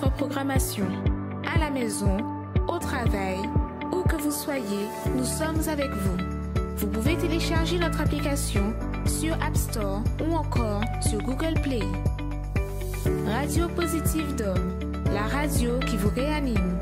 notre programmation. À la maison, au travail, où que vous soyez, nous sommes avec vous. Vous pouvez télécharger notre application sur App Store ou encore sur Google Play. Radio Positive Dome, la radio qui vous réanime.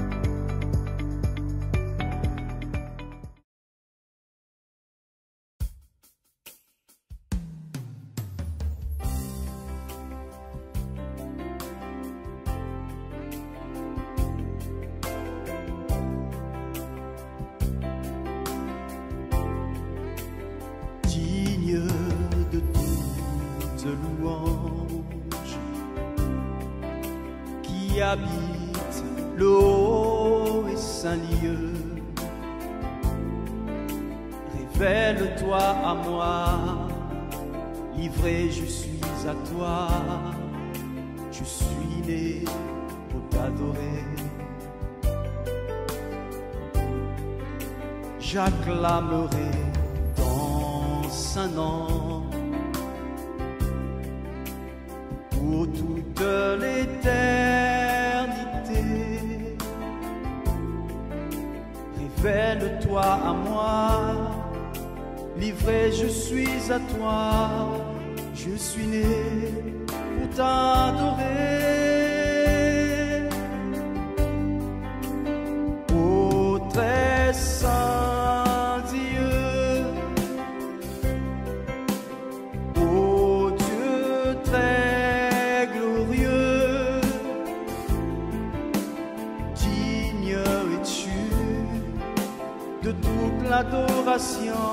Habite le haut et saint lieu. Révèle-toi à moi, livré je suis à toi. Je suis né pour t'adorer. J'acclamerai ton saint nom pour toute l'éternité. Révèle-toi à moi, livré je suis à toi. Je suis né pour t'adorer. Ô très saint Dieu, ô Dieu très glorieux, digne es-tu de toute l'adoration.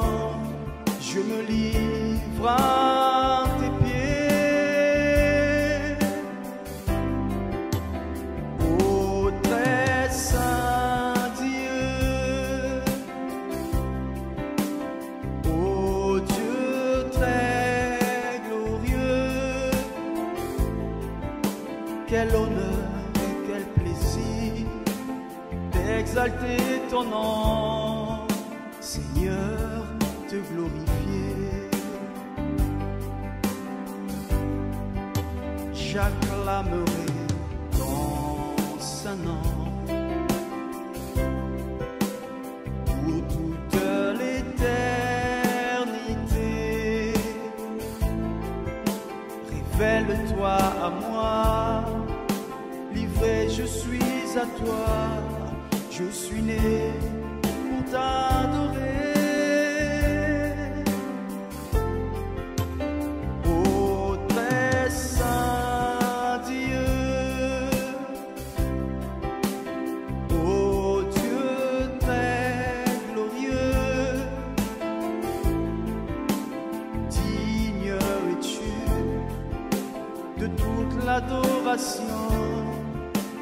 Je me livre à tes pieds. Ô très saint Dieu, ô Dieu très glorieux, quel honneur et quel plaisir d'exalter ton nom, Seigneur, te glorifier. J'acclamerai ton saint nom pour toute l'éternité. Révèle-toi à moi, livré je suis à toi. Je suis né pour t'adorer. Ô très saint Dieu, ô Dieu très glorieux, digne es-tu de toute l'adoration.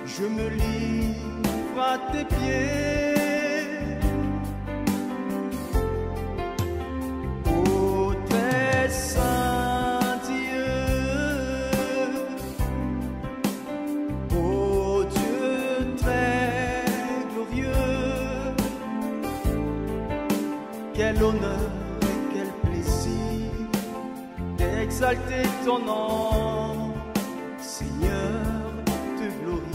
Je me livre à tes pieds. Ô très saint Dieu, ô Dieu très glorieux, quel honneur et quel plaisir d'exalter ton nom, Seigneur, te glorifier.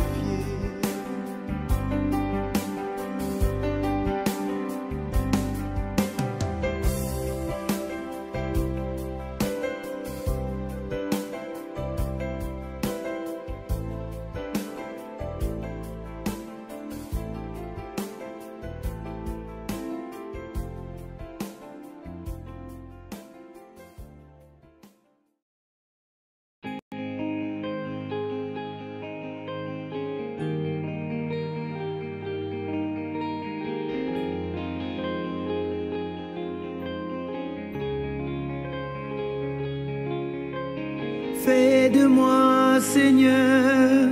Fais de moi, Seigneur,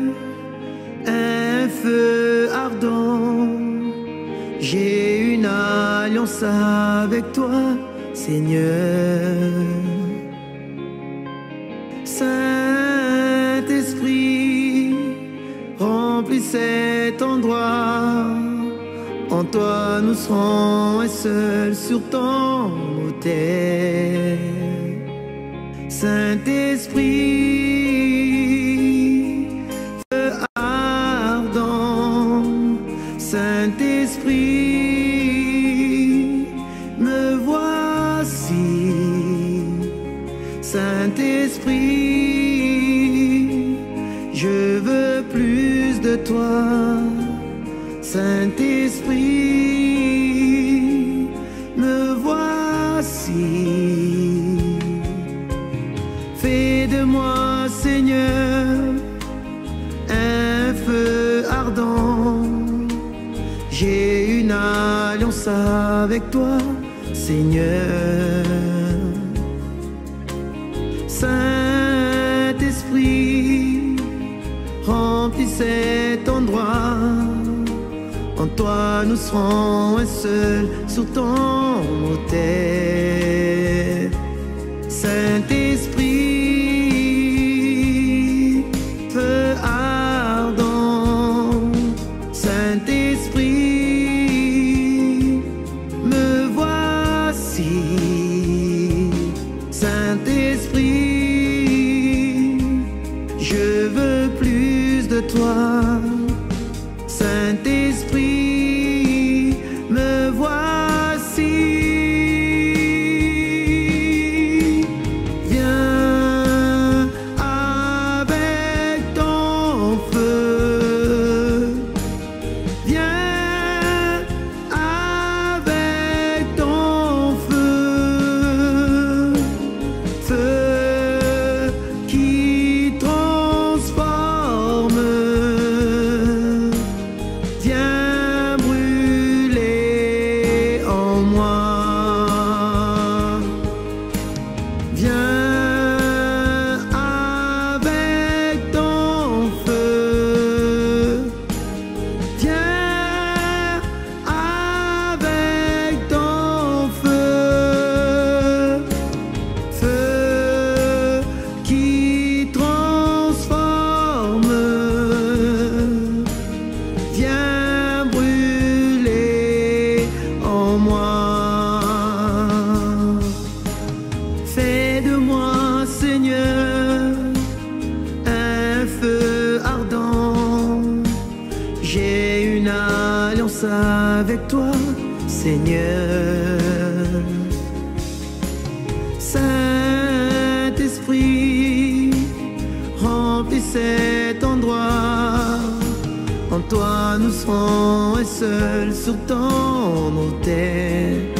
un feu ardent. J'ai une alliance avec toi, Seigneur. Saint-Esprit, remplis cet endroit. En toi nous serons un seul sur ton autel. Saint-Esprit, feu ardent, veux plus de toi, Saint-Esprit, me voici. Fais de moi, Seigneur, un feu ardent. J'ai une alliance avec toi, Seigneur. Saint-Esprit, remplis cet endroit. En toi nous serons un seul sur ton autel. Saint-Esprit, feu ardent. Saint-Esprit, me voici. Saint-Esprit, je veux plus de toi. Saint-Esprit, me voici. Viens avec ton feu. Viens avec ton feu. Feu qui transforme. Viens brûler en moi. Viens avec ton feu. Viens avec ton feu. Feu qui transforme. Viens brûler en moi. Fais de moi, Seigneur, un feu ardent. J'ai une alliance avec toi, Seigneur. Saint-Esprit, remplis cet endroit. En toi nous serons un seul sur ton autel.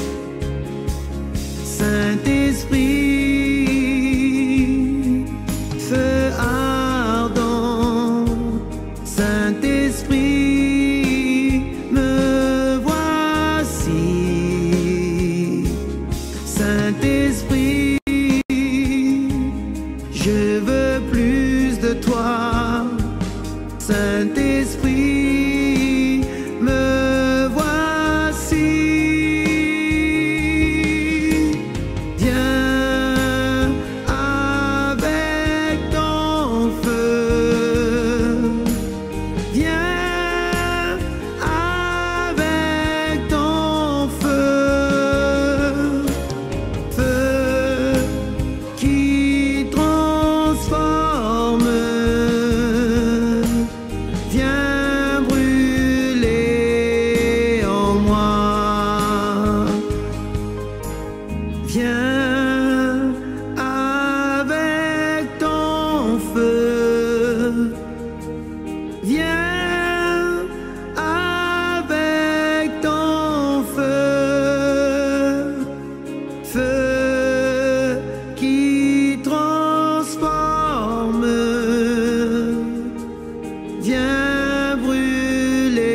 Saint-Esprit, feu ardent. Saint-Esprit, me voici. Saint-Esprit, je veux plus de toi. Saint-Esprit, me voici. Viens avec ton feu. Viens avec ton feu. Feu qui transforme. Viens brûler en moi. Viens avec ton feu. Viens avec ton feu. Feu qui transforme. Viens brûler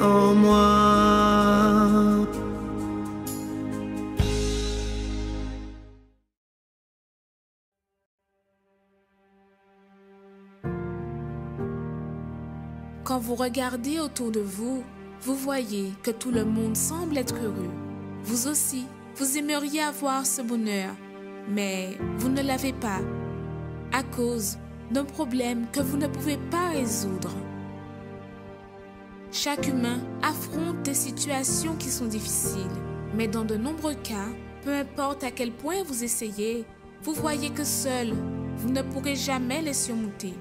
en moi. Quand vous regardez autour de vous, vous voyez que tout le monde semble être heureux. Vous aussi, vous aimeriez avoir ce bonheur, mais vous ne l'avez pas à cause d'un problème que vous ne pouvez pas résoudre. Chaque humain affronte des situations qui sont difficiles, mais dans de nombreux cas, peu importe à quel point vous essayez, vous voyez que seul, vous ne pourrez jamais les surmonter.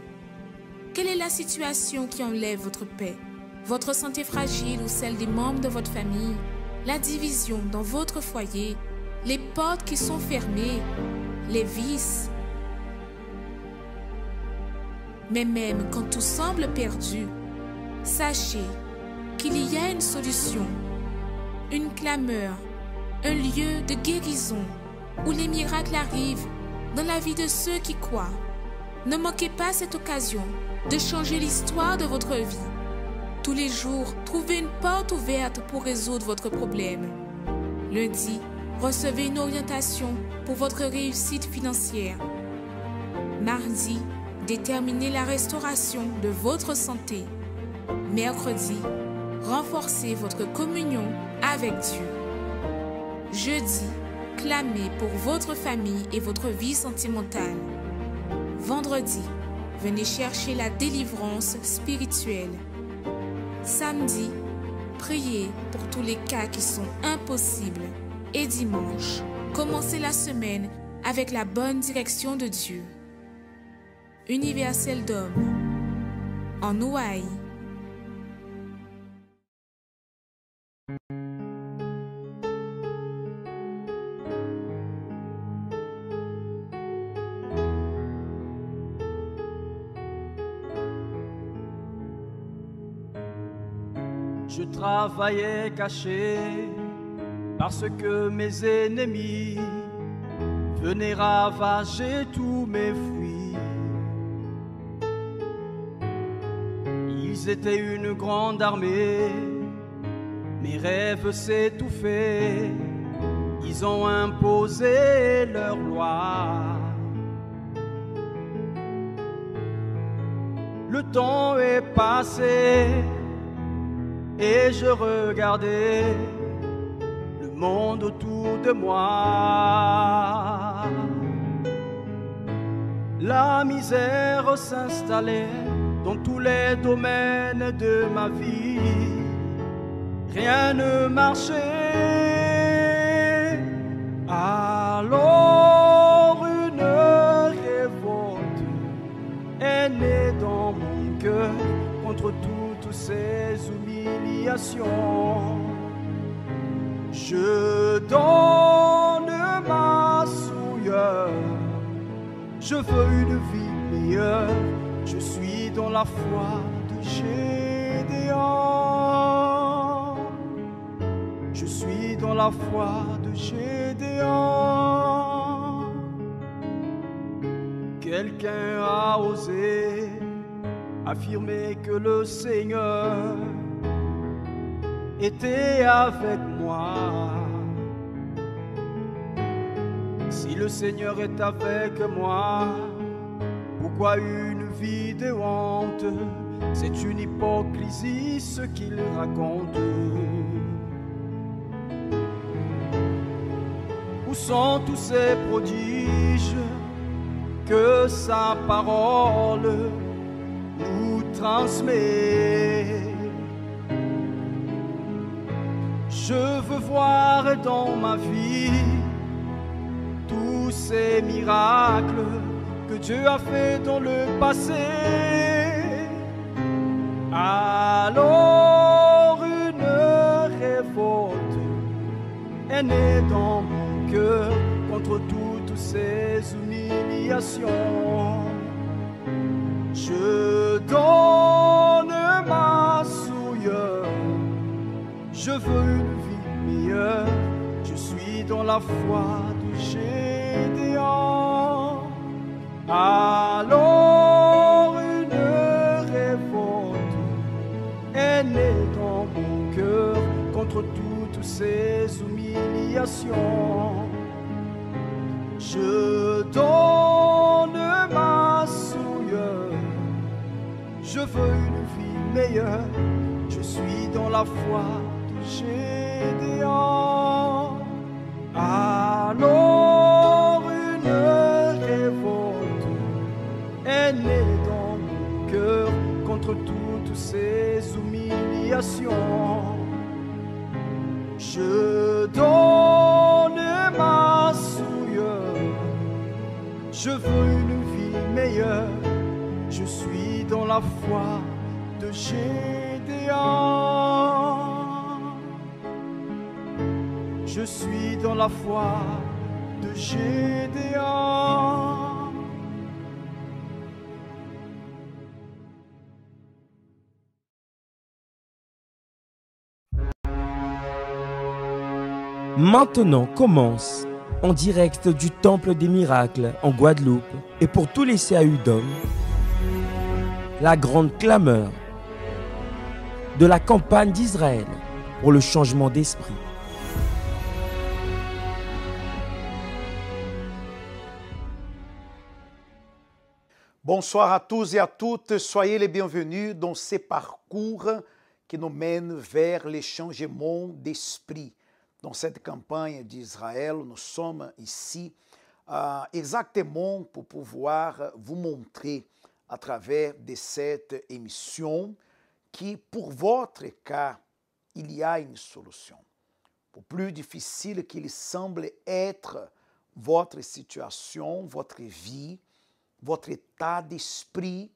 Quelle est la situation qui enlève votre paix? Votre santé fragile ou celle des membres de votre famille? La division dans votre foyer? Les portes qui sont fermées? Les vices? Mais même quand tout semble perdu, sachez qu'il y a une solution, une clameur, un lieu de guérison où les miracles arrivent dans la vie de ceux qui croient. Ne manquez pas cette occasion de changer l'histoire de votre vie. Tous les jours, trouvez une porte ouverte pour résoudre votre problème. Lundi, recevez une orientation pour votre réussite financière. Mardi, déterminez la restauration de votre santé. Mercredi, renforcez votre communion avec Dieu. Jeudi, clamez pour votre famille et votre vie sentimentale. Vendredi, venez chercher la délivrance spirituelle. Samedi, priez pour tous les cas qui sont impossibles. Et dimanche, commencez la semaine avec la bonne direction de Dieu. Universel d'homme, en Ouaille. Je travaillais caché parce que mes ennemis venaient ravager tous mes fruits. Ils étaient une grande armée, mes rêves s'étouffaient, ils ont imposé leur loi. Le temps est passé et je regardais le monde autour de moi. La misère s'installait dans tous les domaines de ma vie. Rien ne marchait. Alors une révolte est née dans mon cœur contre toutes ces humiliations. Je donne ma souillure, je veux une vie meilleure. Je suis dans la foi de Gédéon. Je suis dans la foi de Gédéon. Quelqu'un a osé affirmer que le Seigneur était avec moi. Si le Seigneur est avec moi, pourquoi une vie de honte? C'est une hypocrisie ce qu'il raconte. Où sont tous ces prodiges que sa parole nous transmet? Je veux voir dans ma vie tous ces miracles que Dieu a fait dans le passé. Alors une révolte est née dans mon cœur contre toutes ces humiliations. Je donne ma souillure, je veux une vie meilleure. Je suis dans la foi de Gédéon. Alors une révolte est née dans mon cœur contre toutes ces humiliations. Je donne ma souillure, je veux une vie meilleure. Je suis dans la foi de Gédéon. Alors une révolte est née dans mon cœur contre toutes ces humiliations. Je donne ma souillure, je veux une vie meilleure. Je suis dans la foi de Gédéon. Je suis dans la foi de Gédéon. Maintenant commence, en direct du Temple des Miracles en Guadeloupe et pour tous les CAU d'hommes, la grande clameur de la campagne d'Israël pour le changement d'esprit. Bonsoir à tous et à toutes, soyez les bienvenus dans ces parcours qui nous mènent vers les changements d'esprit. Dans cette campagne d'Israël, nous sommes ici exactement pour pouvoir vous montrer à travers de cette émission que pour votre cas, il y a une solution. Pour plus difficile qu'il semble être votre situation, votre vie, votre état d'esprit,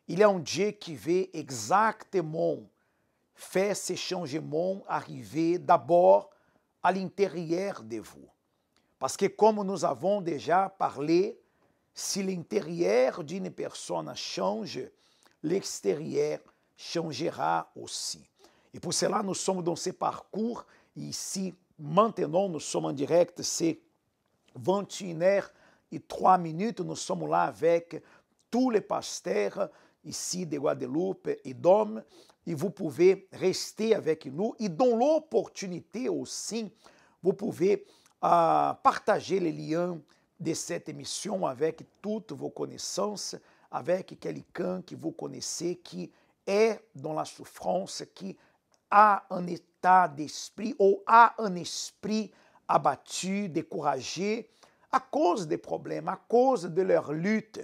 il y a un Dieu qui veut exactement faire ces changements arriver d'abord à l'intérieur de vous. Parce que comme nous avons déjà parlé, si l'intérieur d'une personne change, l'extérieur changera aussi. Et pour cela, nous sommes dans ce parcours. Ici, maintenant, nous sommes en direct, c'est 21h03. Nous sommes là avec tous les pasteurs ici de Guadeloupe et d'Hommes. Et vous pouvez rester avec nous. Et dans l'opportunité aussi, vous pouvez partager les liens de cette émission avec toutes vos connaissances, avec quelqu'un que vous connaissez qui est dans la souffrance, qui a un état d'esprit ou a un esprit abattu, découragé, à cause des problèmes, à cause de leur lutte.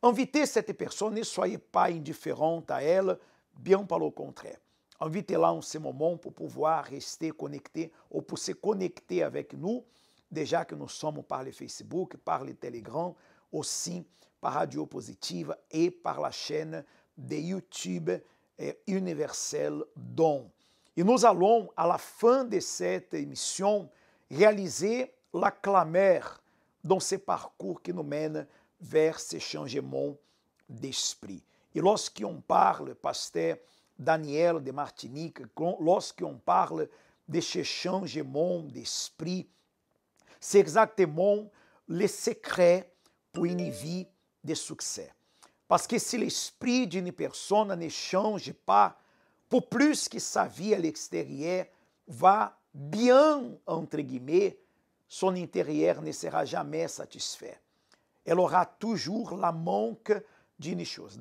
Invitez cette personne, ne soyez pas indifférente à elle, bien par le contraire. Invitez-la en ce moment pour pouvoir rester connecté ou pour se connecter avec nous, déjà que nous sommes par le Facebook, par le Telegram, aussi par Radio Positive et par la chaîne de YouTube Universel Don. Et nous allons, à la fin de cette émission, réaliser la clameur dans ce parcours qui nous mène vers ce changement d'esprit. Et lorsqu'on parle, pasteur Daniel de Martinique, lorsqu'on parle de ce changement d'esprit, c'est exactement le secret pour une vie de succès. Parce que si l'esprit d'une personne ne change pas, pour plus que sa vie à l'extérieur va bien, entre guillemets, son intérieur ne sera jamais satisfait. Elle aura toujours la manque d'une chose.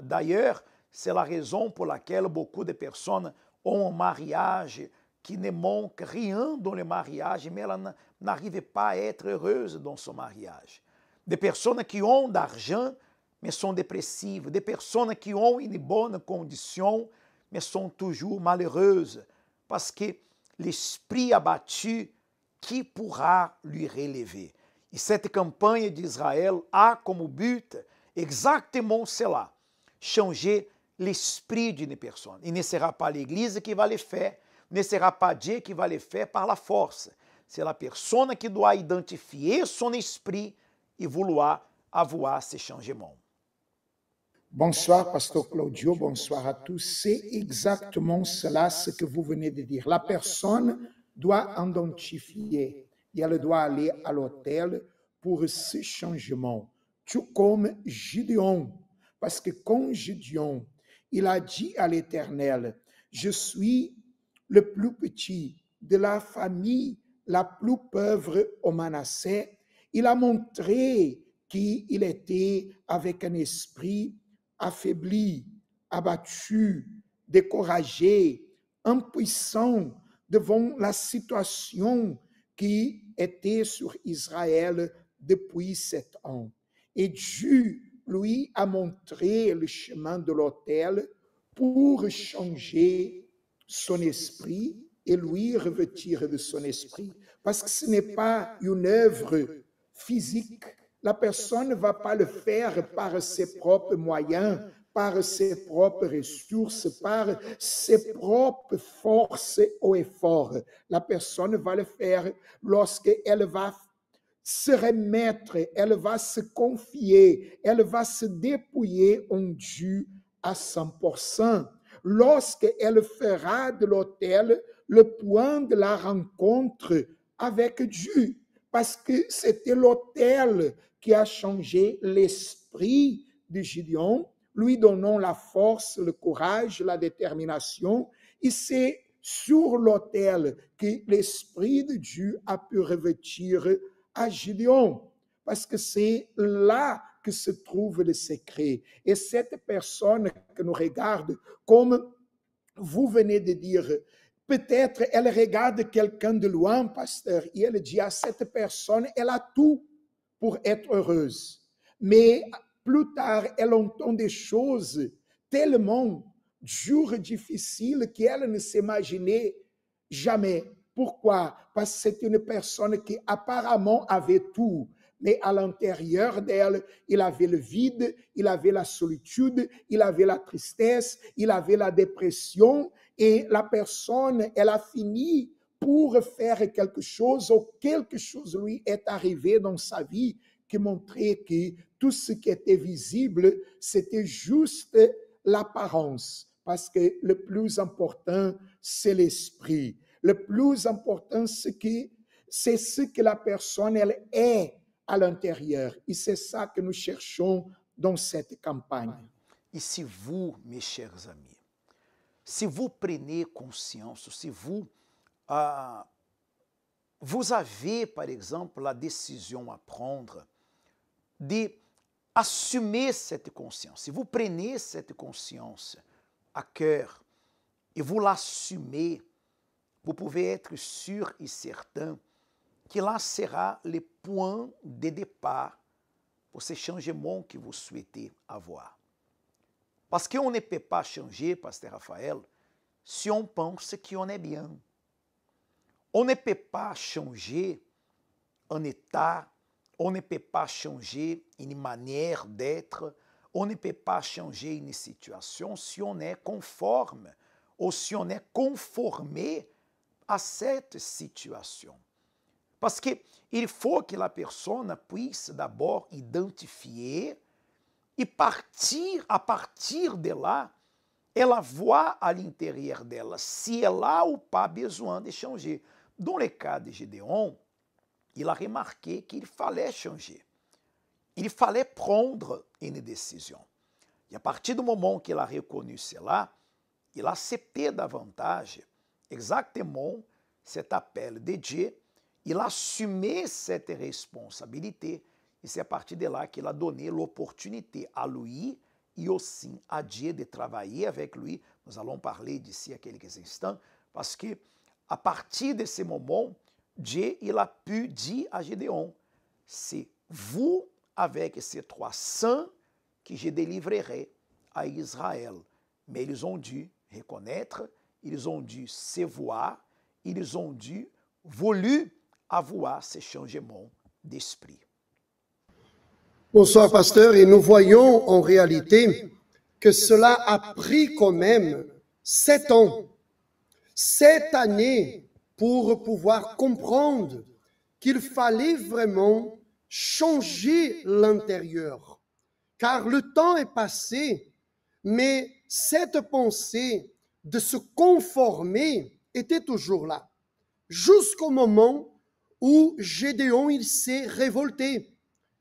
D'ailleurs, c'est la raison pour laquelle beaucoup de personnes ont un mariage qui ne manque rien dans le mariage, mais elles n'arrivent pas à être heureuses dans son mariage. Des personnes qui ont d'argent, mais sont dépressives. Des personnes qui ont une bonne condition, mais sont toujours malheureuses. Parce que l'esprit abattu, qui pourra lui relever? E cette campagne d'Israël a como but exactement cela, changer l'esprit d'une personne. Et ne sera pas l'Église qui va le faire, ne sera pas Dieu qui va le faire par la force. C'est la personne qui doit identifier son esprit et vouloir avoir ce changement. Bonsoir, Pasteur Claudio, bonsoir à tous. C'est exactement cela ce que vous venez de dire. La personne doit identifier et elle doit aller à l'autel pour ce changement. Tout comme Gideon, parce que quand Gideon, il a dit à l'Éternel, je suis le plus petit de la famille la plus pauvre au Manassé, il a montré qu'il était avec un esprit affaibli, abattu, découragé, impuissant devant la situation qui était sur Israël depuis 7 ans. Et Dieu lui a montré le chemin de l'autel pour changer son esprit et lui revêtir de son esprit. Parce que ce n'est pas une œuvre physique. La personne ne va pas le faire par ses propres moyens, par ses propres ressources, par ses propres forces ou efforts. La personne va le faire lorsqu'elle va se remettre, elle va se confier, elle va se dépouiller en Dieu à 100%. Lorsqu'elle fera de l'autel le point de la rencontre avec Dieu, parce que c'était l'autel qui a changé l'esprit de Gédéon, lui donnant la force, le courage, la détermination. Et c'est sur l'autel que l'esprit de Dieu a pu revêtir à Gédéon, parce que c'est là que se trouve le secret. Et cette personne que nous regarde, comme vous venez de dire, peut-être elle regarde quelqu'un de loin, pasteur, et elle dit à cette personne, elle a tout pour être heureuse. Mais plus tard, elle entend des choses tellement dures, difficiles, qu'elle ne s'imaginait jamais. Pourquoi? Parce que c'est une personne qui apparemment avait tout, mais à l'intérieur d'elle, il avait le vide, il avait la solitude, il avait la tristesse, il avait la dépression, et la personne, elle a fini pour faire quelque chose, ou quelque chose lui est arrivé dans sa vie qui montrait que tout ce qui était visible, c'était juste l'apparence, parce que le plus important, c'est l'esprit. Le plus important, c'est ce que la personne, elle est à l'intérieur. Et c'est ça que nous cherchons dans cette campagne. Et si vous, mes chers amis, si vous prenez conscience, si vous, vous avez, par exemple, la décision à prendre d'assumer cette conscience, si vous prenez cette conscience à cœur et vous l'assumez, vous pouvez être sûr et certain que là sera le point de départ pour ce changement que vous souhaitez avoir. Parce qu'on ne peut pas changer, pasteur Raphaël, si on pense qu'on est bien. On ne peut pas changer un état, on ne peut pas changer une manière d'être, on ne peut pas changer une situation si on est conforme ou si on est conformé à cette situation. Parce qu'il faut que la personne puisse d'abord identifier et à partir de là, ela voit à l'intérieur dela si elle a ou pas besoin de changer. Dans le cas de Gédéon, il a remarqué qu'il fallait changer. Il fallait prendre une décision. Et à partir du moment qu'il a reconnu cela, il a accepté davantage exactement cet appel de Dieu, il a assumé cette responsabilité, et c'est à partir de là qu'il a donné l'opportunité à lui et aussi à Dieu de travailler avec lui. Nous allons parler d'ici à quelques instants, parce que à partir de ce moment, Dieu il a pu dire à Gédéon, c'est vous avec ces 300 que je délivrerai à Israël. Mais ils ont dû reconnaître, ils ont dû se voir, ils ont dû voulu avoir ce changement d'esprit. Bonsoir, pasteur. Et nous voyons en réalité que cela a pris quand même 7 ans, 7 années pour pouvoir comprendre qu'il fallait vraiment changer l'intérieur. Car le temps est passé, mais cette pensée de se conformer était toujours là. Jusqu'au moment où Gédéon il s'est révolté.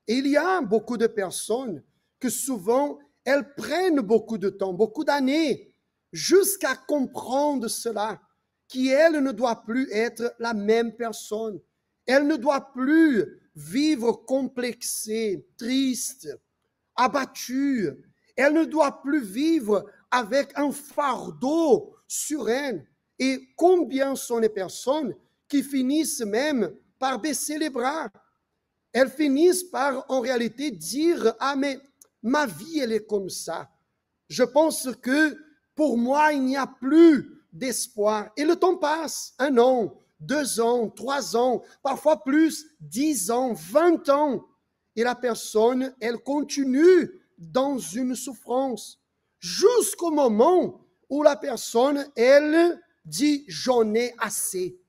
Et il y a beaucoup de personnes que souvent, elles prennent beaucoup de temps, beaucoup d'années, jusqu'à comprendre cela, qu'elle ne doit plus être la même personne. Elle ne doit plus vivre complexée, triste, abattue. Elle ne doit plus vivre avec un fardeau sur elle. Et combien sont les personnes qui finissent même par baisser les bras? Elles finissent par, en réalité, dire « Ah, mais ma vie, elle est comme ça. Je pense que pour moi, il n'y a plus d'espoir. » Et le temps passe, 1 an, 2 ans, 3 ans, parfois plus, 10 ans, 20 ans. Et la personne, elle continue dans une souffrance. Jusqu'au moment où la personne, elle dit « J'en ai assez.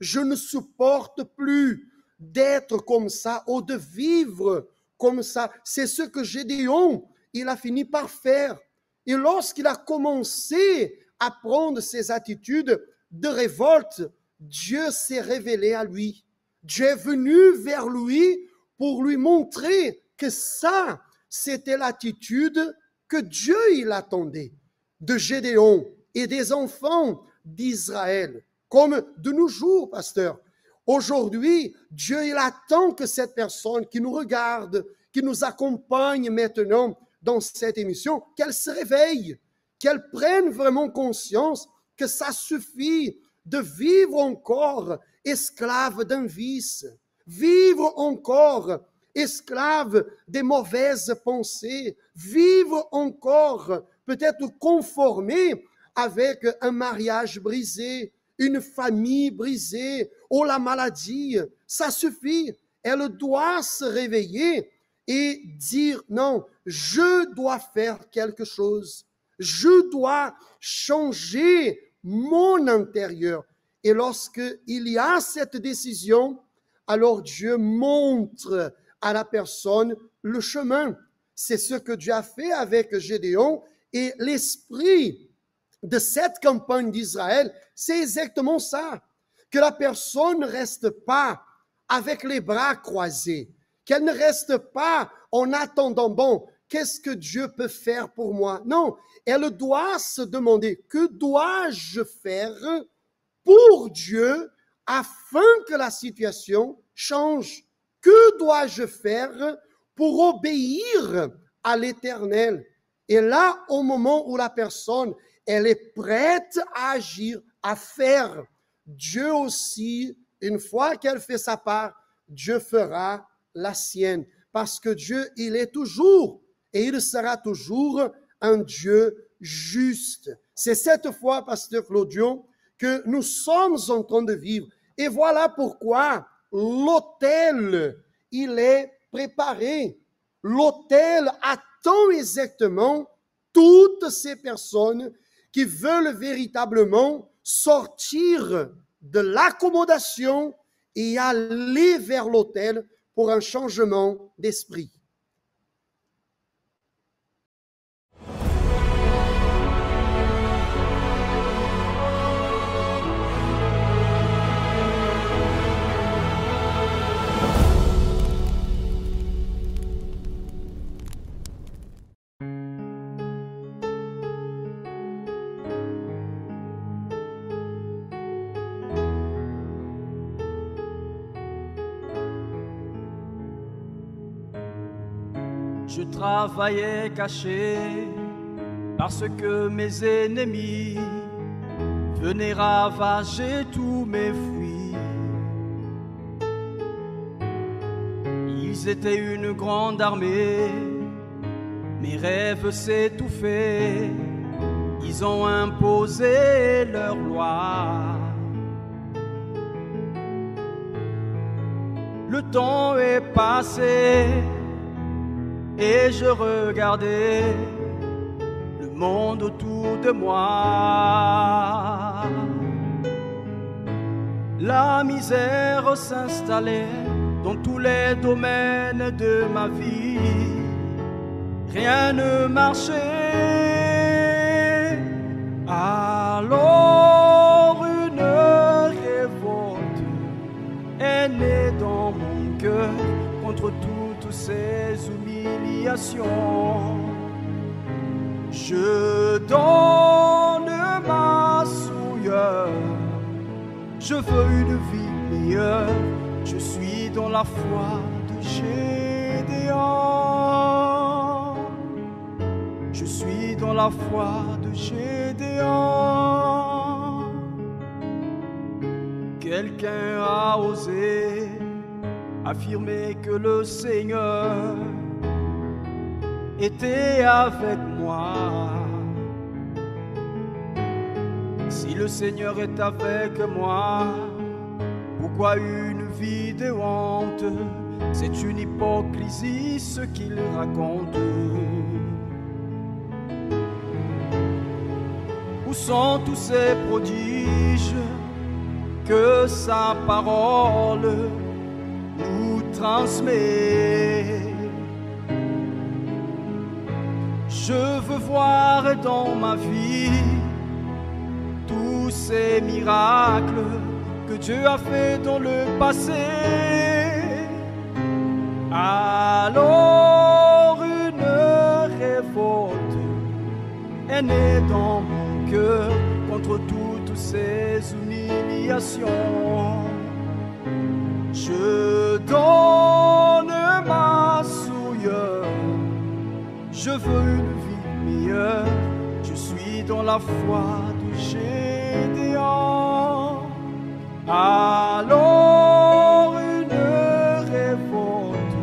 Je ne supporte plus d'être comme ça ou de vivre comme ça. » C'est ce que Gédéon, il a fini par faire. Et lorsqu'il a commencé à prendre ces attitudes de révolte, Dieu s'est révélé à lui. Dieu est venu vers lui pour lui montrer que ça, c'était l'attitude que Dieu il attendait de Gédéon et des enfants d'Israël. Comme de nos jours, pasteur. Aujourd'hui, Dieu il attend que cette personne qui nous regarde, qui nous accompagne maintenant dans cette émission, qu'elle se réveille, qu'elle prenne vraiment conscience que ça suffit de vivre encore esclave d'un vice, vivre encore esclave des mauvaises pensées, vivre encore peut-être conformé avec un mariage brisé, une famille brisée, ou la maladie. Ça suffit. Elle doit se réveiller et dire non, je dois faire quelque chose. Je dois changer mon intérieur. Et lorsqu'il y a cette décision, alors Dieu montre à la personne le chemin. C'est ce que Dieu a fait avec Gédéon. Et l'esprit de cette campagne d'Israël, c'est exactement ça. Que la personne ne reste pas avec les bras croisés. Qu'elle ne reste pas en attendant, bon, qu'est-ce que Dieu peut faire pour moi? Non, elle doit se demander, que dois-je faire pour Dieu afin que la situation change? Que dois-je faire pour obéir à l'Éternel? Et là, au moment où la personne, elle est prête à agir, à faire, Dieu aussi, une fois qu'elle fait sa part, Dieu fera la sienne. Parce que Dieu, il est toujours et il sera toujours un Dieu juste. C'est cette fois, pasteur Claudio, que nous sommes en train de vivre. Et voilà pourquoi l'autel, il est préparé. L'autel attend exactement toutes ces personnes qui veulent véritablement sortir de l'accommodation et aller vers l'autel pour un changement d'esprit. Je travaillais caché parce que mes ennemis venaient ravager tous mes fruits. Ils étaient une grande armée, mes rêves s'étouffaient, ils ont imposé leur loi. Le temps est passé et je regardais le monde autour de moi. La misère s'installait dans tous les domaines de ma vie. Rien ne marchait. Alors une révolte est née dans mon cœur contre toutes ces humiliations. Je donne ma souillure, je veux une vie meilleure. Je suis dans la foi de Gédéon. Je suis dans la foi de Gédéon. Quelqu'un a osé affirmer que le Seigneur était avec moi. Si le Seigneur est avec moi, pourquoi une vie de honte? C'est une hypocrisie ce qu'il raconte. Où sont tous ces prodiges que sa parole nous transmet? Je veux voir dans ma vie tous ces miracles que Dieu a fait dans le passé. Alors une révolte est née dans mon cœur contre toutes ces humiliations. Je donne ma souillure, je veux une vie meilleure. Je suis dans la foi de Gédéon. Alors une révolte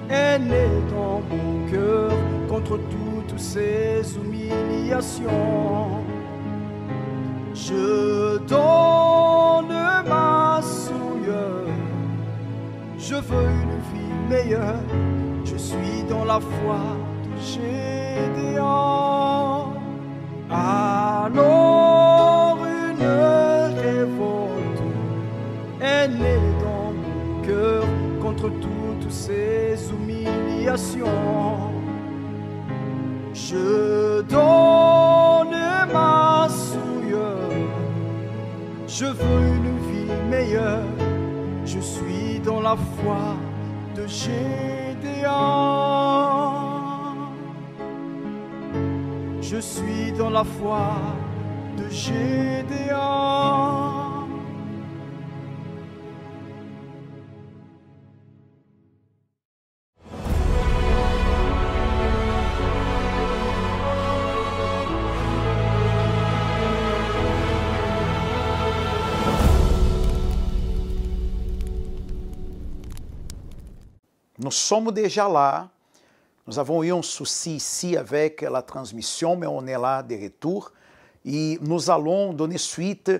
est née dans mon cœur contre toutes ces humiliations. Je donne ma souillure, je veux une vie meilleure. Je suis dans la foi de Gédéon. Alors une révolte est née dans mon cœur contre toutes ces humiliations. Je donne ma souillure, je veux une vie meilleure. Je suis dans la foi de Gédéon. Je suis dans la foi de Gédéon. Nous sommes déjà là. Nous avons eu un souci ici avec la transmission, mais on est là de retour. Et nous allons donner suite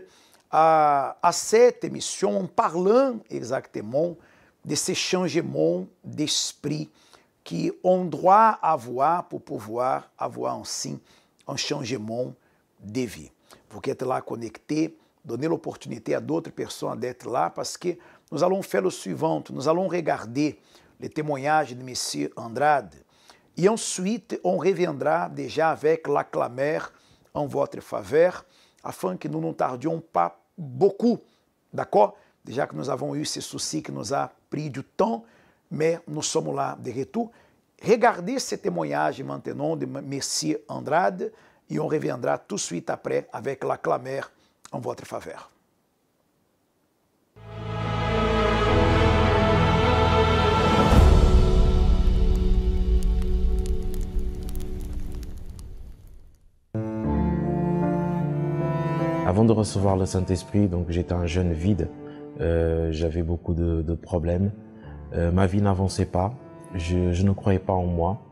à cette émission en parlant exactement de ces changements d'esprit qu'on doit avoir pour pouvoir avoir ainsi un changement de vie. Vous qui êtes là connectés, donnez l'opportunité à d'autres personnes d'être là parce que nous allons faire le suivant, nous allons regarder les témoignages de M. Andrade. Et ensuite, on reviendra déjà avec la clameur en votre faveur, afin que nous ne tardions pas beaucoup, d'accord? Déjà que nous avons eu ce souci qui nous a pris du temps, mais nous sommes là de retour. Regardez ce témoignage maintenant de M. Andrade et on reviendra tout de suite après avec la clameur en votre faveur. Avant de recevoir le Saint-Esprit, donc j'étais un jeune vide, j'avais beaucoup de problèmes, ma vie n'avançait pas, je ne croyais pas en moi.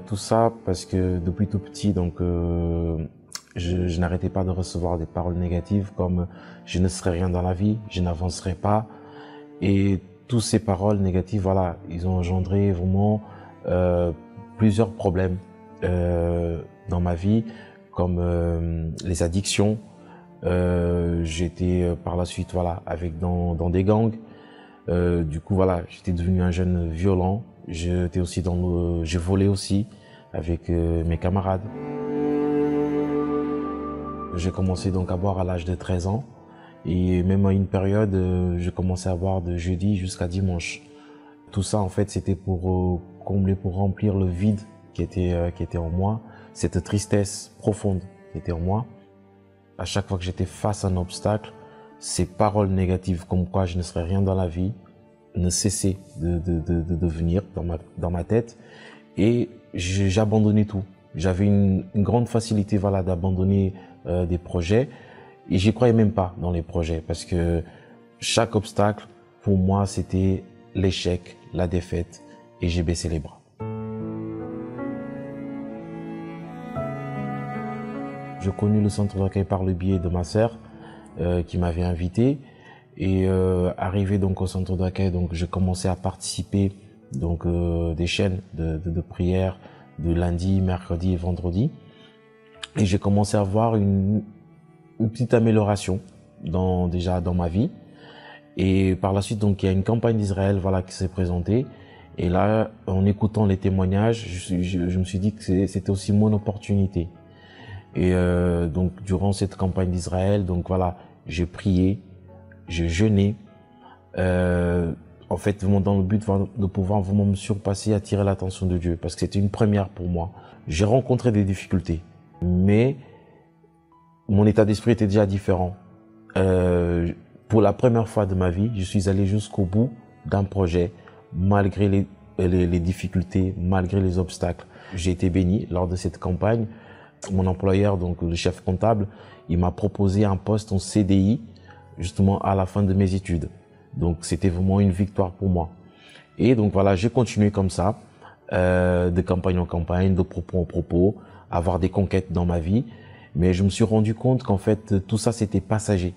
Tout ça parce que depuis tout petit, donc je n'arrêtais pas de recevoir des paroles négatives comme je ne serai rien dans la vie, je n'avancerai pas. Et toutes ces paroles négatives, voilà, ils ont engendré vraiment plusieurs problèmes dans ma vie, comme les addictions. J'étais par la suite voilà avec dans des gangs. Du coup voilà, j'étais devenu un jeune violent. J'étais aussi j'ai volé aussi avec mes camarades. J'ai commencé donc à boire à l'âge de 13 ans et même à une période, je commençais à boire de jeudi jusqu'à dimanche. Tout ça en fait, c'était pour combler, pour remplir le vide qui était en moi, cette tristesse profonde qui était en moi. À chaque fois que j'étais face à un obstacle, ces paroles négatives comme quoi je ne serais rien dans la vie ne cessaient de venir dans ma tête et j'abandonnais tout. J'avais une grande facilité voilà, d'abandonner des projets et j'y croyais même pas dans les projets parce que chaque obstacle pour moi c'était l'échec, la défaite et j'ai baissé les bras. J'ai connu le centre d'accueil par le biais de ma sœur qui m'avait invité et arrivé donc au centre d'accueil, donc je commençais à participer donc des chaînes de prière de lundi, mercredi et vendredi et j'ai commencé à voir une petite amélioration déjà dans ma vie et par la suite donc il y a une campagne d'Israël voilà qui s'est présentée et là en écoutant les témoignages je me suis dit que c'était aussi mon opportunité. Et donc durant cette campagne d'Israël, donc voilà, j'ai prié je jeûnais, en fait, vraiment dans le but de pouvoir vraiment me surpasser, attirer l'attention de Dieu, parce que c'était une première pour moi. J'ai rencontré des difficultés, mais mon état d'esprit était déjà différent. Pour la première fois de ma vie, je suis allé jusqu'au bout d'un projet, malgré les difficultés, malgré les obstacles. J'ai été béni lors de cette campagne. Mon employeur, donc le chef comptable, il m'a proposé un poste en CDI, justement à la fin de mes études. Donc c'était vraiment une victoire pour moi. Et donc voilà, j'ai continué comme ça, de campagne en campagne, de propos en propos, avoir des conquêtes dans ma vie. Mais je me suis rendu compte qu'en fait, tout ça, c'était passager.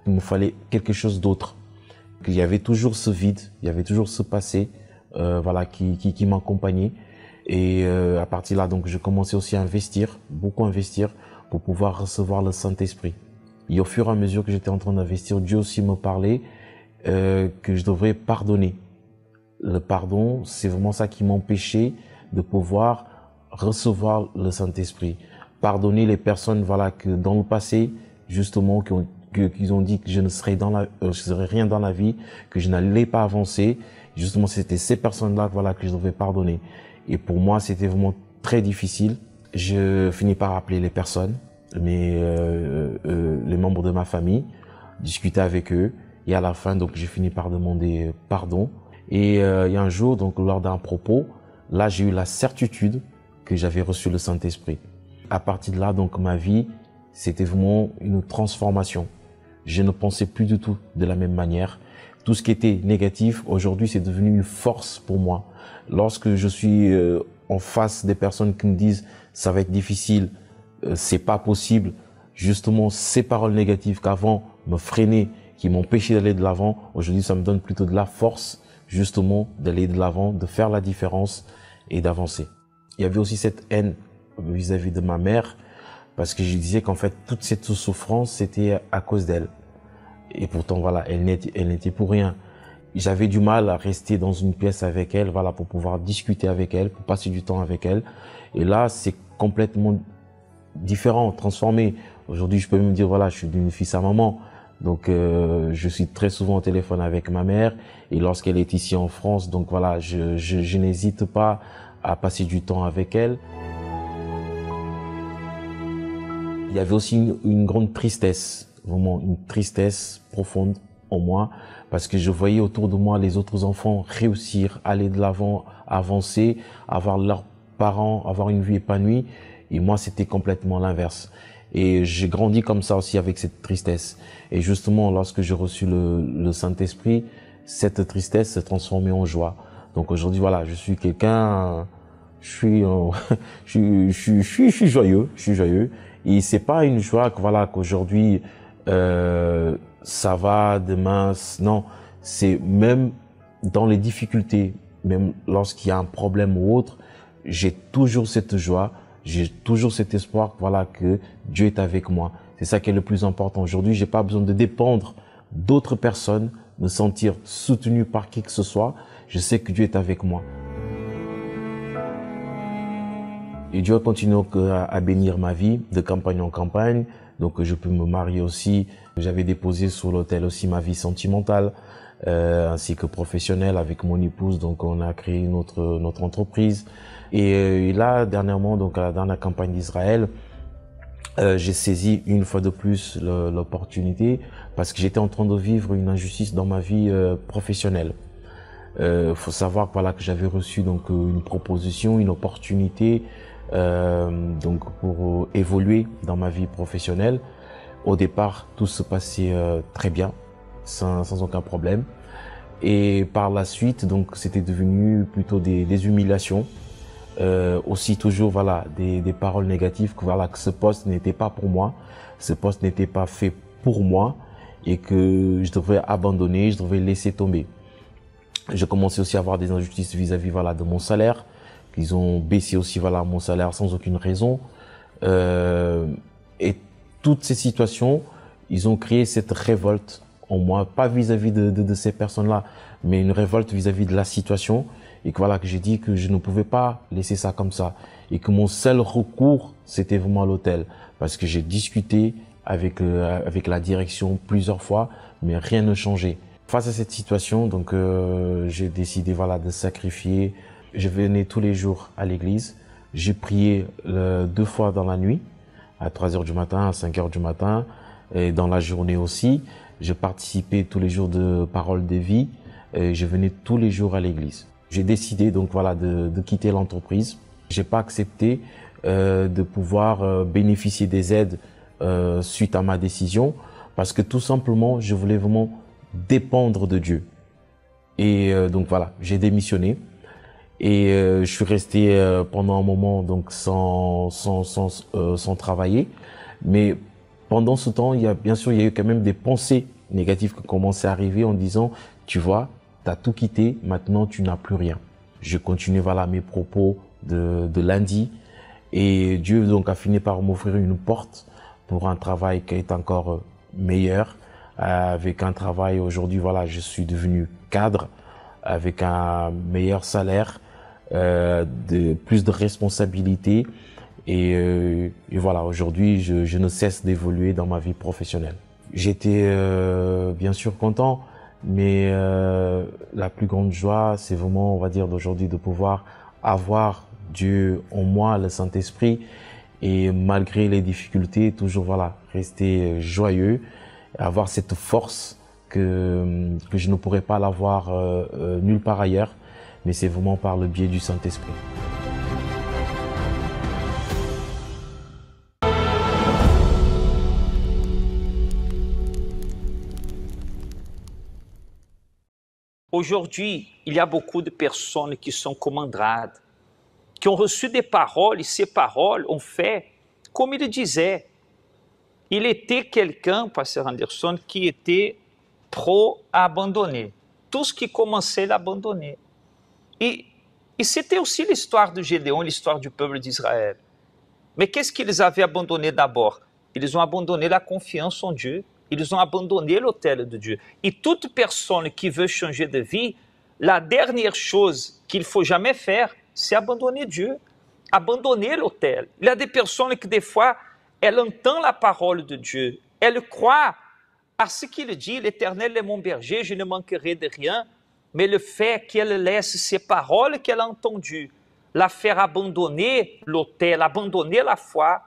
Il me fallait quelque chose d'autre. Qu'il y avait toujours ce vide, il y avait toujours ce passé, voilà, qui m'accompagnait. Et à partir de là, donc, je commençais aussi à investir, beaucoup investir, pour pouvoir recevoir le Saint-Esprit. Et au fur et à mesure que j'étais en train d'investir, Dieu aussi me parlait que je devrais pardonner. Le pardon, c'est vraiment ça qui m'empêchait de pouvoir recevoir le Saint-Esprit. Pardonner les personnes, voilà, que dans le passé, justement, qu'ils ont dit que je ne serais rien dans la vie, que je n'allais pas avancer. Justement, c'était ces personnes-là, voilà, que je devais pardonner. Et pour moi, c'était vraiment très difficile. Je finis par appeler les personnes, les membres de ma famille, discuter avec eux. Et à la fin, donc, j'ai fini par demander pardon. Et il y a un jour, donc, lors d'un propos, là, j'ai eu la certitude que j'avais reçu le Saint-Esprit. À partir de là, donc, ma vie, c'était vraiment une transformation. Je ne pensais plus du tout de la même manière. Tout ce qui était négatif, aujourd'hui, c'est devenu une force pour moi. Lorsque je suis en face des personnes qui me disent « ça va être difficile, c'est pas possible », justement, ces paroles négatives qu'avant me freinaient, qui m'empêchaient d'aller de l'avant, aujourd'hui, ça me donne plutôt de la force, justement, d'aller de l'avant, de faire la différence et d'avancer. Il y avait aussi cette haine vis-à-vis de ma mère, parce que je disais qu'en fait, toute cette souffrance, c'était à cause d'elle. Et pourtant, voilà, elle n'était pour rien. J'avais du mal à rester dans une pièce avec elle, voilà, pour pouvoir discuter avec elle, pour passer du temps avec elle. Et là, c'est complètement différent, transformé. Aujourd'hui, je peux me dire, voilà, je suis d'une fils à maman. Donc, je suis très souvent au téléphone avec ma mère. Et lorsqu'elle est ici en France, donc voilà, je n'hésite pas à passer du temps avec elle. Il y avait aussi une grande tristesse, vraiment une tristesse profonde en moi, parce que je voyais autour de moi les autres enfants réussir, aller de l'avant, avancer, avoir leurs parents, avoir une vie épanouie. Et moi, c'était complètement l'inverse. Et j'ai grandi comme ça aussi avec cette tristesse. Et justement, lorsque j'ai reçu le Saint-Esprit, cette tristesse s'est transformée en joie. Donc aujourd'hui, voilà, je suis quelqu'un, je suis joyeux, Et c'est pas une joie que voilà qu'aujourd'hui ça va demain. Non, c'est même dans les difficultés, même lorsqu'il y a un problème ou autre, j'ai toujours cette joie, j'ai toujours cet espoir, voilà, que Dieu est avec moi. C'est ça qui est le plus important. Aujourd'hui, j'ai pas besoin de dépendre d'autres personnes, me sentir soutenu par qui que ce soit. Je sais que Dieu est avec moi. Et Dieu continue à bénir ma vie de campagne en campagne. Donc je peux me marier aussi. J'avais déposé sur l'autel aussi ma vie sentimentale, ainsi que professionnelle avec mon épouse. Donc on a créé notre entreprise. Et là, dernièrement, donc dans la campagne d'Israël, j'ai saisi une fois de plus l'opportunité parce que j'étais en train de vivre une injustice dans ma vie professionnelle. Faut savoir voilà, que j'avais reçu donc une proposition, une opportunité donc pour évoluer dans ma vie professionnelle. Au départ, tout se passait très bien, sans aucun problème. Et par la suite, donc c'était devenu plutôt des humiliations. Aussi toujours voilà des paroles négatives que voilà que ce poste n'était pas pour moi, ce poste n'était pas fait pour moi et que je devrais abandonner, je devrais laisser tomber. Je commençais aussi à avoir des injustices vis-à-vis voilà de mon salaire. Ils ont baissé aussi voilà mon salaire sans aucune raison. Et toutes ces situations, ils ont créé cette révolte en moi, pas vis-à-vis de ces personnes-là, mais une révolte vis-à-vis de la situation. Et que voilà que j'ai dit que je ne pouvais pas laisser ça comme ça. Et que mon seul recours, c'était vraiment l'autel. Parce que j'ai discuté avec la direction plusieurs fois, mais rien ne changeait. Face à cette situation, donc j'ai décidé voilà de sacrifier. Je venais tous les jours à l'église. J'ai prié 2 fois dans la nuit, à 3 heures du matin, à 5 heures du matin, et dans la journée aussi. Je participais tous les jours de Parole de vie. Et je venais tous les jours à l'église. J'ai décidé donc voilà de quitter l'entreprise. J'ai pas accepté de pouvoir bénéficier des aides suite à ma décision, parce que tout simplement je voulais vraiment dépendre de Dieu. Et donc voilà, j'ai démissionné et je suis resté pendant un moment donc sans travailler. Mais pendant ce temps, bien sûr il y a eu quand même des pensées négatives qui commençaient à arriver en disant, tu vois, tu as tout quitté, maintenant tu n'as plus rien. Je continue voilà mes propos de lundi, et Dieu donc a fini par m'offrir une porte pour un travail qui est encore meilleur. Avec un travail aujourd'hui, voilà, je suis devenu cadre avec un meilleur salaire, plus de responsabilités, et voilà, aujourd'hui je ne cesse d'évoluer dans ma vie professionnelle. J'étais bien sûr content, mais la plus grande joie, c'est vraiment, on va dire, d'aujourd'hui de pouvoir avoir Dieu en moi, le Saint-Esprit, et malgré les difficultés, toujours voilà, rester joyeux, avoir cette force que je ne pourrais pas l'avoir nulle part ailleurs, mais c'est vraiment par le biais du Saint-Esprit. Aujourd'hui, il y a beaucoup de personnes qui sont comme Andrade, qui ont reçu des paroles, et ces paroles ont fait comme il disait. Il était quelqu'un, pasteur Anderson, qui était pro à abandonner. Tout ce qui commençait, il abandonnait. Et c'était aussi l'histoire de Gédéon, l'histoire du peuple d'Israël. Mais qu'est-ce qu'ils avaient abandonné d'abord? Ils ont abandonné la confiance en Dieu. Ils ont abandonné l'autel de Dieu. Et toute personne qui veut changer de vie, la dernière chose qu'il ne faut jamais faire, c'est abandonner Dieu, abandonner l'autel. Il y a des personnes qui, des fois, elles entendent la parole de Dieu, elles croient à ce qu'il dit, l'Éternel est mon berger, je ne manquerai de rien, mais le fait qu'elle laisse ces paroles qu'elle a entendues, la faire abandonner l'autel, abandonner la foi,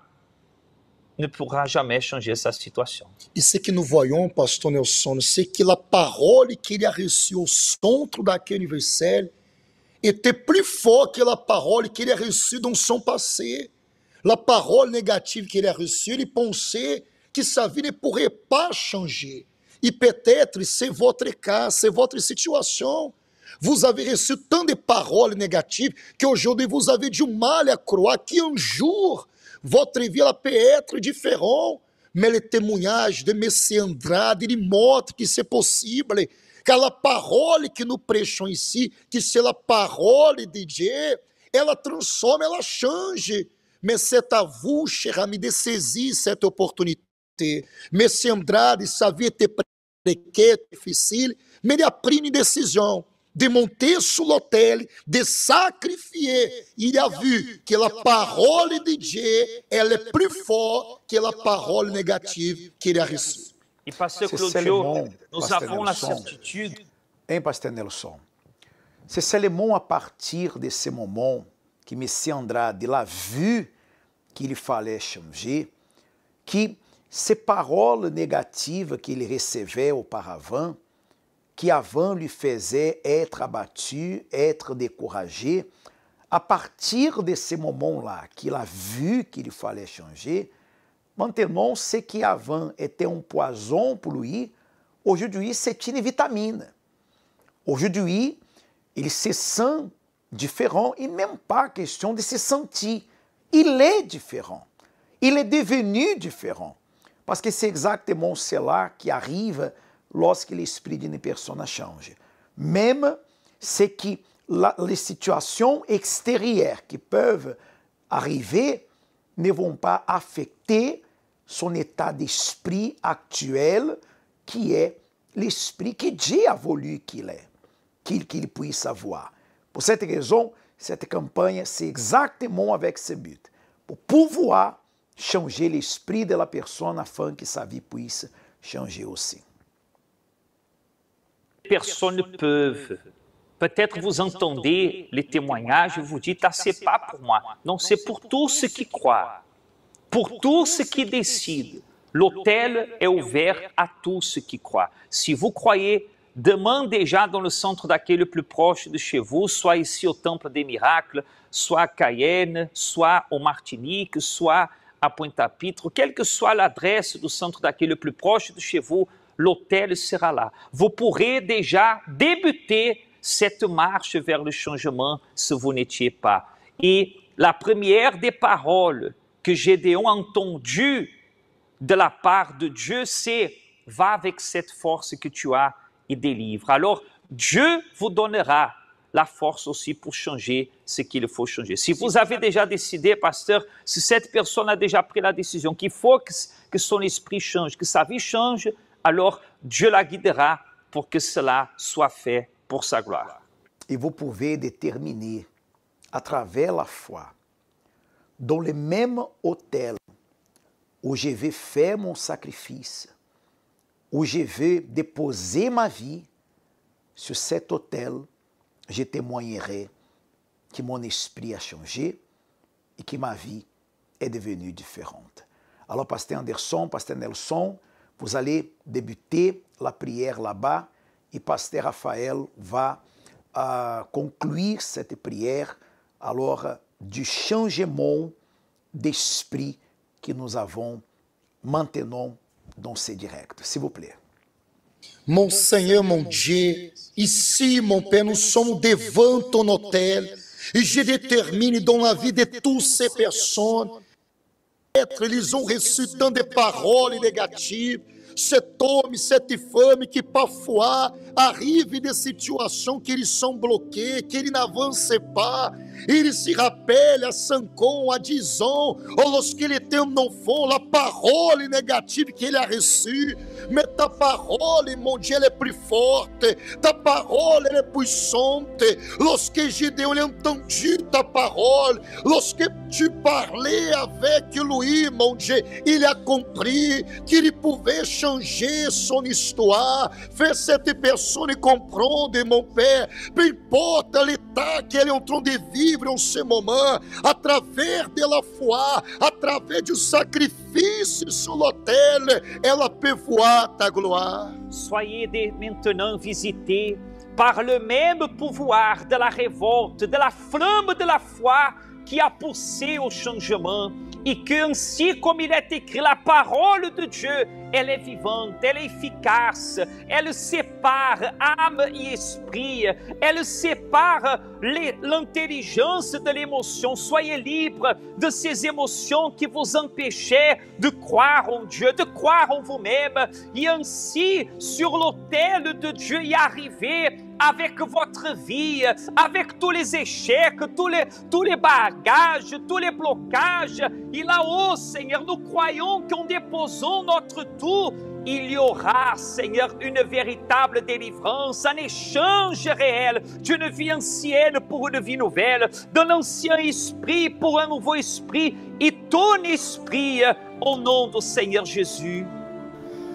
ne pourra jamais changer sa situation. E ce que nous voyons, pasteur Nelson, c'est que la parole qu'il a reçue au centre daquele universel était plus fort que la parole qu'il a reçue dans son passé. La parole négative qu'il a reçue, il pensait que sa vie ne pourrait pas changer. Et peut-être c'est votre cas, c'est votre situation. Vous avez reçu tant de paroles négatives qu'aujourd'hui vous avez du mal à croire qu'un jour votre vie ela peut être différente. Mais le témoignage de Messie Andrade, il montre que c'est possible. Que la parole que nous prêchons ici, que c'est la parole de Dieu, ela transforma, ela change. Mais c'est à vous, cher ami, de saisir cette opportunité. Messie Andrade, sa vie était précaire, difficile, mais il a pris une décision de monter sur l'autel, de sacrifier. Il a vu que la parole de Dieu, elle est plus forte que la parole négative qu'il a reçue. E pasteur Claudio, nous avons la certitude. Hein, pasteur Nelson? C'est seulement à partir de ce moment que Messie Andrade l'a vu qu'il fallait changer, que ces paroles négatives qu'il recevait auparavant, qui avant lui faisaient être abattu, être découragé, à partir de ce moment-là qu'il a vu qu'il fallait changer, maintenant, ce qui avant était un poison pour lui, aujourd'hui c'est une vitamine. Aujourd'hui, il se sent différent et même pas question de se sentir. Il est différent. Il est devenu différent. Parce que c'est exactement cela qui arrive lorsque l'esprit d'une personne change. Même ce que les situations extérieures qui peuvent arriver ne vont pas affecter son état d'esprit actuel, qui est l'esprit que Dieu a voulu qu'il ait, qu'il puisse avoir. Pour cette raison, cette campagne, c'est exactement avec ce but, pour pouvoir changer l'esprit de la personne afin que sa vie puisse changer aussi. Les personnes peuvent, peut-être vous entendez les témoignages et vous dites, ah, c'est pas pour moi. Non, c'est pour tous ceux qui croient, pour tous ceux qui décident. L'autel est ouvert à tous ceux qui croient. Si vous croyez, demain déjà dans le centre d'accueil le plus proche de chez vous, soit ici au Temple des Miracles, soit à Cayenne, soit au Martinique, soit à Pointe-à-Pitre, quelle que soit l'adresse du centre d'accueil le plus proche de chez vous, l'autel sera là. Vous pourrez déjà débuter cette marche vers le changement si vous n'étiez pas. Et la première des paroles que Gédéon a entendues de la part de Dieu, c'est « va avec cette force que tu as et délivre ». Alors, Dieu vous donnera la force aussi pour changer ce qu'il faut changer. Si vous avez déjà décidé, pasteur, si cette personne a déjà pris la décision qu'il faut que son esprit change, que sa vie change, alors Dieu la guidera pour que cela soit fait pour sa gloire. Et vous pouvez déterminer à travers la foi, dans le même autel où je vais faire mon sacrifice, où je vais déposer ma vie, sur cet autel, je témoignerai que mon esprit a changé et que ma vie est devenue différente. Alors, pasteur Anderson, pasteur Nelson, vous allez débuter la prière là-bas et pasteur Raphaël va conclure cette prière alors du changement d'esprit que nous avons maintenant dans ces directs. S'il vous plaît. Mon Seigneur, mon Dieu, ici, mon Père, nous sommes devant ton autel et je détermine dans la vie de toutes ces personnes, ils ont reçu tant de paroles négatives, cet homme, cette femme qui parfois arrivent des situations que ils sont bloqués, qu'ils n'avancent pas. Ils se rappellent à 5 ans, à 10 ans, ou lorsqu'il était un enfant, la parole négative qu'il a reçue. Mais ta parole, mon Dieu, elle est plus forte. Ta parole, elle est puissante. Lorsque Gédéon a entendu ta parole, lorsque tu parlais avec lui, mon Dieu, il a compris qu'il pouvait changer son histoire. Fais cette personne comprendre, mon Père, peu importe l'état qu'elle est en train de vivre en ce moment, à travers de la foi, à travers du sacrifice sur l'autel, elle peut voir ta gloire. Soyez dès maintenant visités par le même pouvoir de la révolte, de la flamme de la foi qui a poussé au changement, et que ainsi comme il est écrit, la parole de Dieu, elle est vivante, elle est efficace, elle sépare âme et esprit, elle sépare l'intelligence de l'émotion. Soyez libres de ces émotions qui vous empêchaient de croire en Dieu, de croire en vous-même, et ainsi sur l'autel de Dieu y arriver avec votre vie, avec tous les échecs, tous les bagages, tous les blocages. Et là-haut, Seigneur, nous croyons qu'en déposant notre tout, il y aura, Seigneur, une véritable délivrance, un échange réel d'une vie ancienne pour une vie nouvelle, d'un ancien esprit pour un nouveau esprit, et ton esprit, au nom du Seigneur Jésus.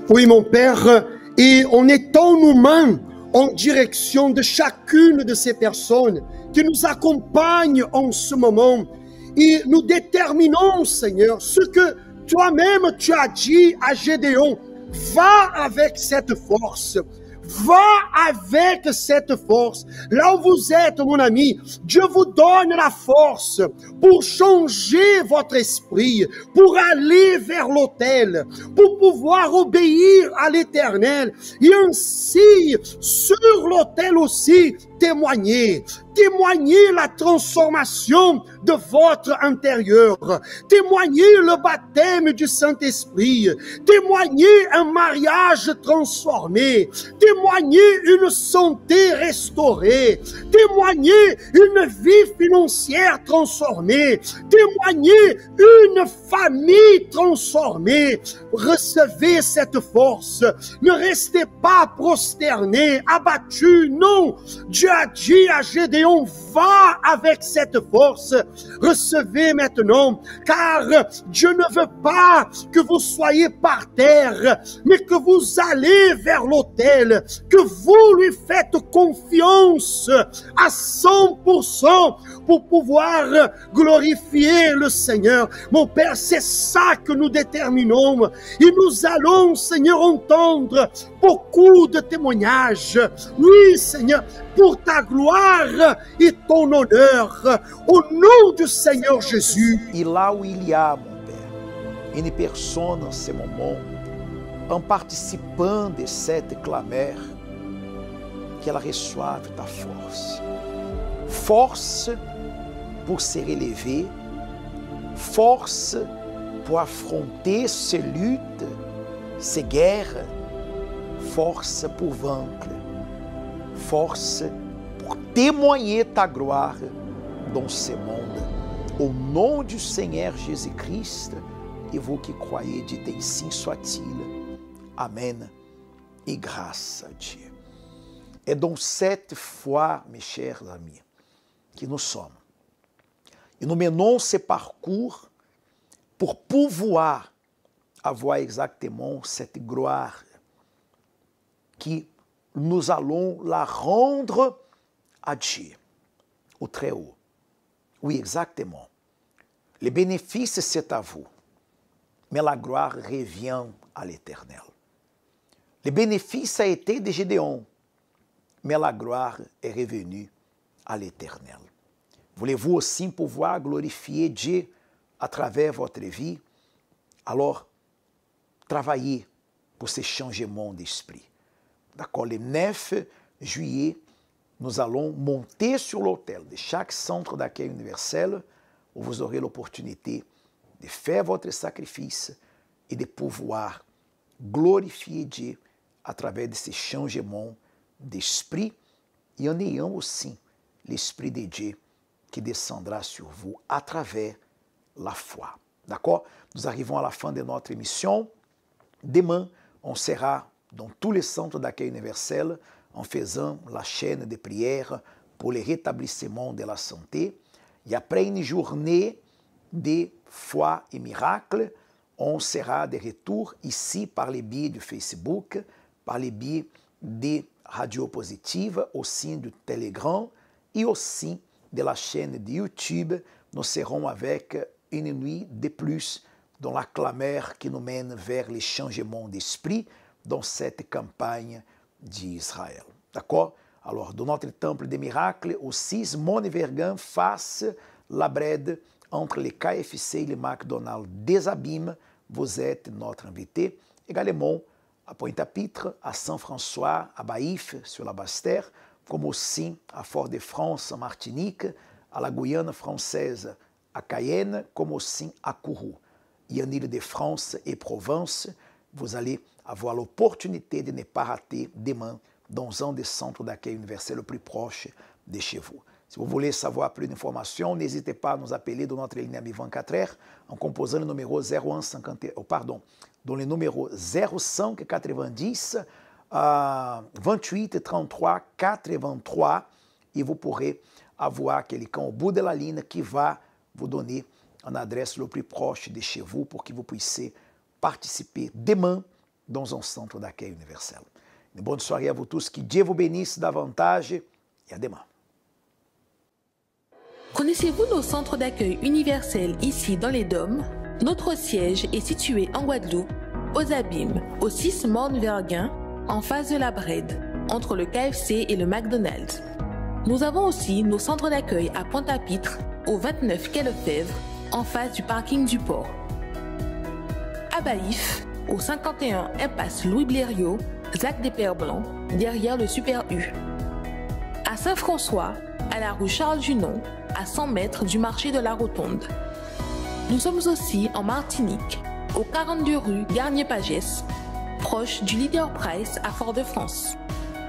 Oui, mon Père, et on étend nos mains en direction de chacune de ces personnes qui nous accompagnent en ce moment. Et nous déterminons, Seigneur, ce que toi-même tu as dit à Gédéon. Va avec cette force. Va avec cette force. Là où vous êtes, mon ami, Dieu vous donne la force pour changer votre esprit, pour aller vers l'autel, pour pouvoir obéir à l'Éternel. Et ainsi, sur l'autel aussi, témoigner la transformation de votre intérieur, témoigner le baptême du Saint-Esprit, témoigner un mariage transformé, témoigner une santé restaurée, témoigner une vie financière transformée, témoigner une famille transformée. Recevez cette force, ne restez pas prosternés, abattus, non. Dieu Dieu a dit à Gédéon, va avec cette force, recevez maintenant, car Dieu ne veut pas que vous soyez par terre, mais que vous allez vers l'autel, que vous lui faites confiance à 100% pour pouvoir glorifier le Seigneur. Mon Père, c'est ça que nous déterminons. Et nous allons, Seigneur, entendre beaucoup de témoignages. Oui, Seigneur, pour ta gloire et ton honneur, au nom du Seigneur Jésus. E lá où il y a, mon Père, une personne en ce moment, en participant de cette clameur, qu'elle reçoive ta force. Force pour se relever, force pour affronter ces luttes, ces guerres, force pour vaincre, force pour témoigner ta gloire dans ce monde. Au nom du Seigneur Jésus-Christ, et vous qui croyez, dites ainsi soit-il. Amen. Et grâce à Dieu. Et dans cette foi, mes chers amis, que nous sommes, et nous menons ce parcours pour pouvoir avoir exactement cette gloire que nous allons la rendre à Dieu, au Très-Haut. Oui, exactement. Le bénéfice, c'est à vous, mais la gloire revient à l'Éternel. Le bénéfice a été de Gédéon, mais la gloire est revenue à l'Éternel. Voulez-vous aussi pouvoir glorifier Dieu à travers votre vie? Alors, travaillez pour ce changement d'esprit. D'accord? Le 9 juillet, nous allons monter sur l'autel de chaque centre d'accueil universel où vous aurez l'opportunité de faire votre sacrifice et de pouvoir glorifier Dieu à travers de ce changement d'esprit et en ayant aussi l'Esprit de Dieu qui descendra sur vous à travers la foi. D'accord? Nous arrivons à la fin de notre émission. Demain, on sera dans tous les centres d'accueil universel en faisant la chaîne de prière pour le rétablissement de la santé. Et après une journée de foi et miracles, on sera de retour ici par les biais du Facebook, par les biais des radios positives, aussi du Telegram et aussi de la chaîne de YouTube. Nous serons avec une nuit de plus dans la clameur qui nous mène vers les changements d'esprit dans cette campagne d'Israël. D'accord? Alors, dans notre temple des miracles, aussi, Simone Vergan face la brède entre les KFC et les McDonald's des Abîmes. Vous êtes notre invité. Également, à Pointe-à-Pitre, à Saint-François, à Baïf, sur la Basse-Terre, comme aussi à Fort-de-France, en Martinique, à la Guyane française, à Cayenne, comme aussi à Kourou. Et en Île-de-France et Provence, vous allez avoir l'opportunité de ne pas rater demain dans un des centres d'accueil universel le plus proche de chez vous. Si vous voulez savoir plus d'informations, n'hésitez pas à nous appeler dans notre ligne AMI 24 heures en composant le numéro 05 90 28 33 83 et vous pourrez avoir quelqu'un au bout de la ligne qui va vous donner une adresse le plus proche de chez vous pour que vous puissiez participer demain dans un centre d'accueil universel. Une bonne soirée à vous tous, que Dieu vous bénisse davantage et à demain. Connaissez-vous nos centres d'accueil universels ici dans les Dômes? Notre siège est situé en Guadeloupe, aux Abîmes, au 6 Morne-Verguin, en face de la Brède, entre le KFC et le McDonald's. Nous avons aussi nos centres d'accueil à Pointe-à-Pitre, au 29 quai Lefebvre, en face du parking du port. À Baïf, au 51 impasse Louis Blériot, Zac des Pères Blancs, derrière le Super U. À Saint-François, à la rue Charles Junon, à 100 mètres du marché de la Rotonde. Nous sommes aussi en Martinique, au 42 rue Garnier-Pagès, proche du Leader Price à Fort-de-France.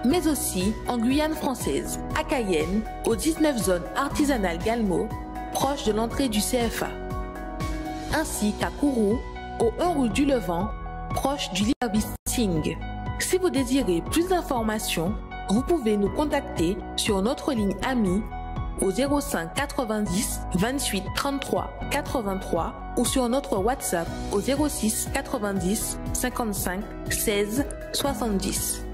Mais aussi en Guyane française, à Cayenne, au 19 zone artisanale Galmo, proche de l'entrée du CFA. Ainsi qu'à Kourou, au 1 rue du Levant, proche du Leader Bisting. Si vous désirez plus d'informations, vous pouvez nous contacter sur notre ligne amie au 05 90 28 33 83 ou sur notre WhatsApp au 06 90 55 16 70.